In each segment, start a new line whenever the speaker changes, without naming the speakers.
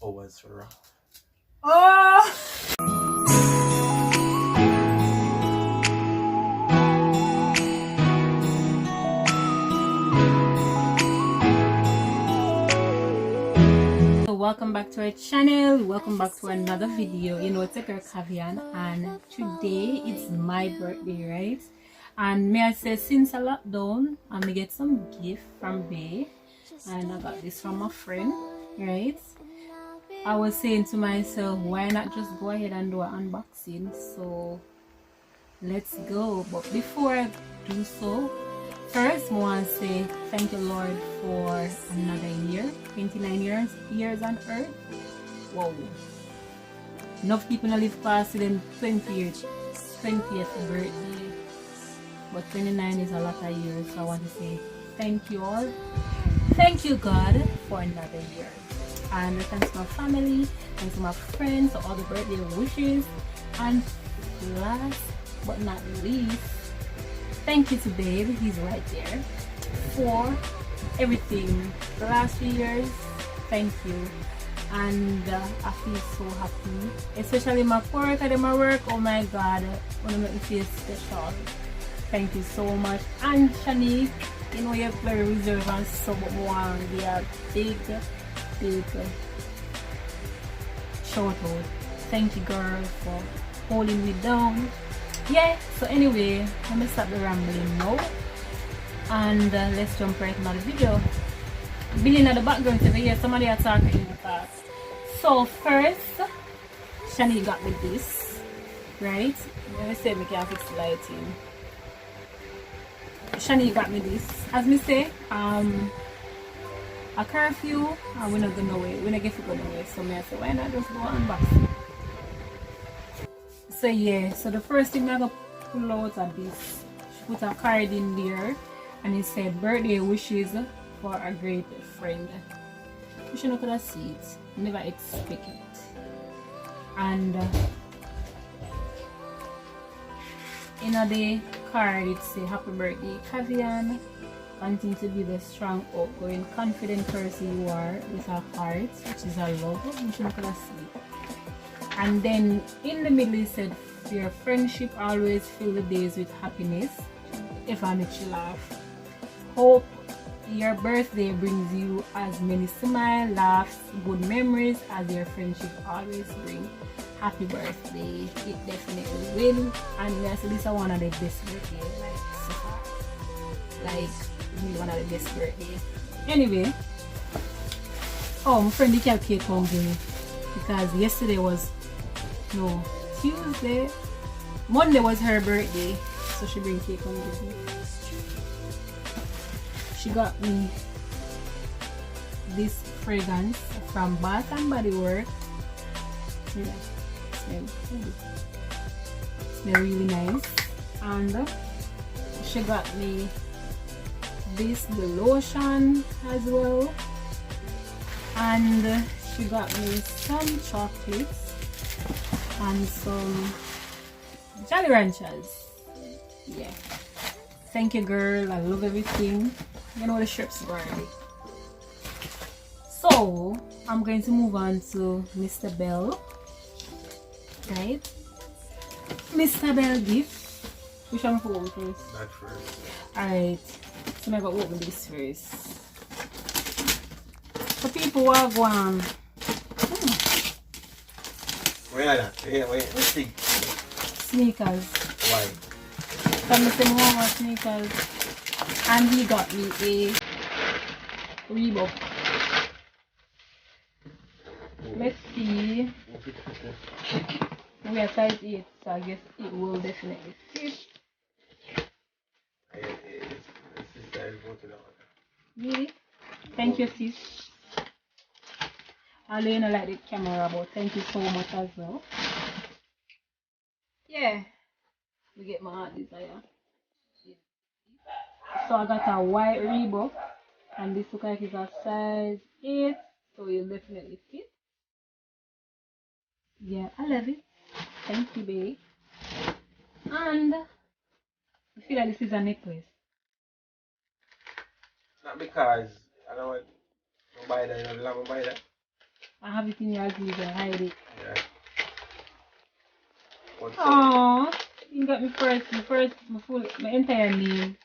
hours rough.
Oh! So welcome back to our channel, welcome back to another video. You know, it's a girl Kavian, and today it's my birthday, right? And may I say, since I lockdown, I may get some gift from Bay, and I got this from a friend, right? I was saying to myself, why not just go ahead and do an unboxing? So let's go. But before I do so, first I want to say thank you, Lord, for another year, 29 years on earth. Wow. Enough people not live past them 20th birthday, but 29 is a lot of years. So I want to say thank you all. Thank you, God, for another year. And thanks to my family, thanks to my friends, for all the birthday wishes. And last but not least, thank you to Babe, he's right there, for everything. The last few years, thank you. And I feel so happy, especially my work and my work. Oh my God, when I make me feel special. Thank you so much. And Shanique, you know you're very reserved and so more. They are big shout out. Thank you, girl, for holding me down. Yeah, so anyway, let me stop the rambling now, and let's jump right into the video. Billy in the background over here, somebody are talking in the past. So first, Shani got me this, right? Let me see if we can fix the lighting. Shani got me this. As me say, a curfew, and we're not gonna wait. We're not get to go away. So me I say, why not just go unbox? So yeah, so the first thing I'm gonna pull out of this, she put a card in there, and it said birthday wishes for a great friend. You should not gonna see it. Never expect it. And in the card it says happy birthday, Kavian. Continue to be the strong, outgoing, confident person you are, with a heart, which is a love. You should not gonna see it. And then in the middle it said, your friendship always fill the days with happiness, if I make you laugh. Hope your birthday brings you as many smiles, laughs, good memories as your friendship always brings. Happy birthday. It definitely will. And yes, this is one of the best birthdays, like so far. Like really one of the best birthdays. Anyway, oh, my friend the cake hungry because yesterday was Tuesday. Monday was her birthday, so she bring cake home with me. She got me this fragrance from Bath and Body Works. Yeah, smell really nice. And she got me this the lotion as well, and she got me some chocolates and some Jolly Ranchers. Yeah, thank you, girl. I love everything. You know the shirts already. So I'm going to move on to Mr. Bell, right? Mr. Bell gift. Which one for open first?
That first.
Alright, so I'm gonna open this first. For people who are going,
Where are that? Wait, let's see.
sneakers.
Why?
From the same home sneakers. And he got me a Reebok. Let's see. We are size 8, so I guess it will definitely fit. Really? Thank you, sis. I know you don't like the camera, but thank you so much as well. Yeah, we get my heart desire. So I got a white Reebok, and this look like it's a size 8, so you'll definitely fit. Yeah, I love it. Thank you, babe. And I feel like this is a necklace.
Not because I don't want to buy that, I don't buy that.
I have it in your sleeve and hide it.
Yeah. What's up?
Aww, you got my entire name.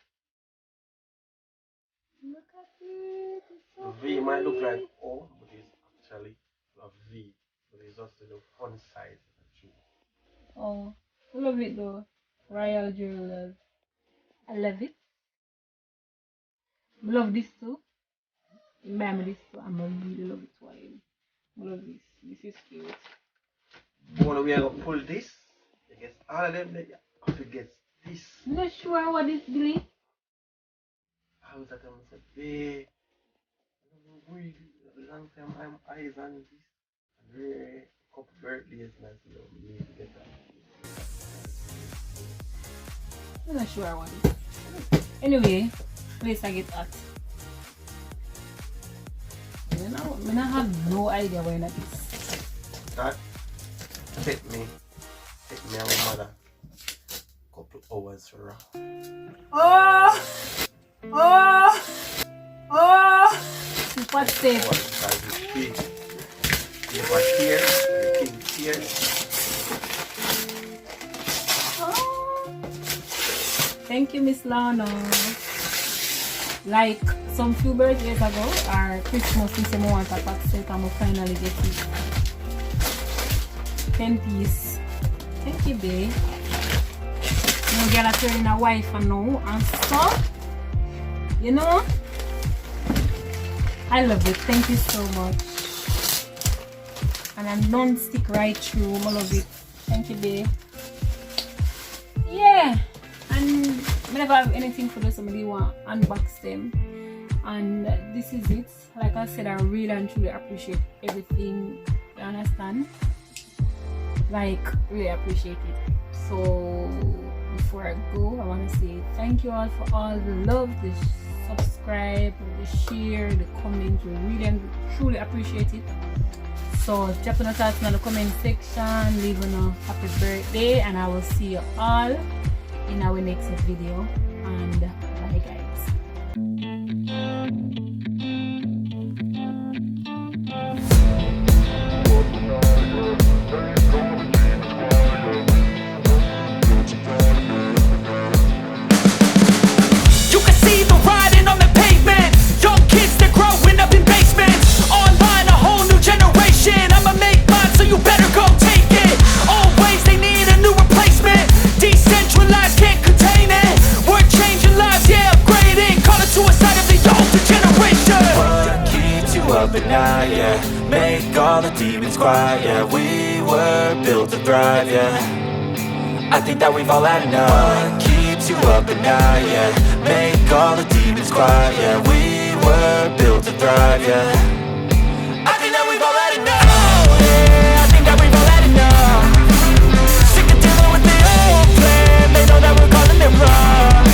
Look at it. It's so
The V might look like O, but it's actually a V. But it's just the fun side.
Oh, I love it though. Royal Jewelers. I love it. I love this too. You buy me this too. I'm gonna really love it too. I love this. This is cute.
When we are going to pull this, you get all of them, then you have to get this.
I'm not sure what this Billy.
I was at them and said, babe, we long time I'm eyes on this. And really, a couple birthdays, and I said, no, we need to get that.
I'm not sure what it is. Anyway, place I get at. I have no idea where that is.
That take me and my mother a couple hours for her.
This what said.
Because it's big. You have a tear, the king tear.
Thank you, Miss Lana. Like some few birthdays ago, or Christmas, we say I want a pack set and I finally get it. 10 piece. Thank you, babe. You get a turn a wife and now and stuff. You know? I love it. Thank you so much. And I don't stick right through. I love it. Thank you, babe. Yeah. And I never have anything for those somebody want to unbox them. And this is it. Like I said, I really and truly appreciate everything. You understand? Like, really appreciate it. So before I go, I want to say thank you all for all the love, the subscribe, the share, the comment. We really and truly appreciate it. So drop your thoughts in the comment section, leave a happy birthday, and I will see you all in our next video. And bye, guys.
You can see the writing on the pavement. Young kids, they're growing up in basements. Online, a whole new generation. I'ma make mine, so you better go take it. Always, they need a new replacement. Decentralized, can't contain it. We're changing lives, yeah, upgrading. Call it suicide of the older generation. What keeps you up at night, yeah? Make all the demons quiet, yeah. We were built to thrive, yeah. I think that we've all had enough. What keeps you up at night, yeah? Make all the demons quiet, yeah. We were built to thrive, yeah. I think that we've all had enough. Oh, yeah, I think that we've all had enough. Sick of dealing with the old plan. They know that we're calling it wrong.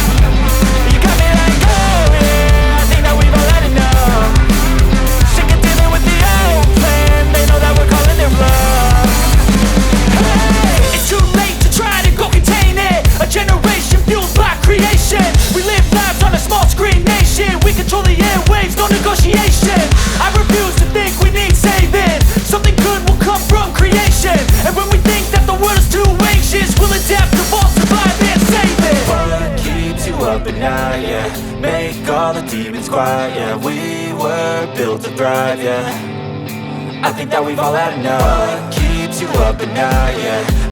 You got me like, oh, yeah, I think that we've all had enough. Sick of dealing with the old plan. They know that we're calling it wrong. Hey, it's too late to try to go contain it. A generation fueled by creation. We live lives on a small screen nation. We control the airwaves, no negotiation. I refuse to think we need saving. Something good will come from creation. And when we think that the world is too anxious, we'll adapt, evolve, survive and save it. What keeps you up at night, yeah? Make all the demons quiet, yeah. We were built to thrive, yeah. I think that we've all had enough. What keeps you up at night, yeah?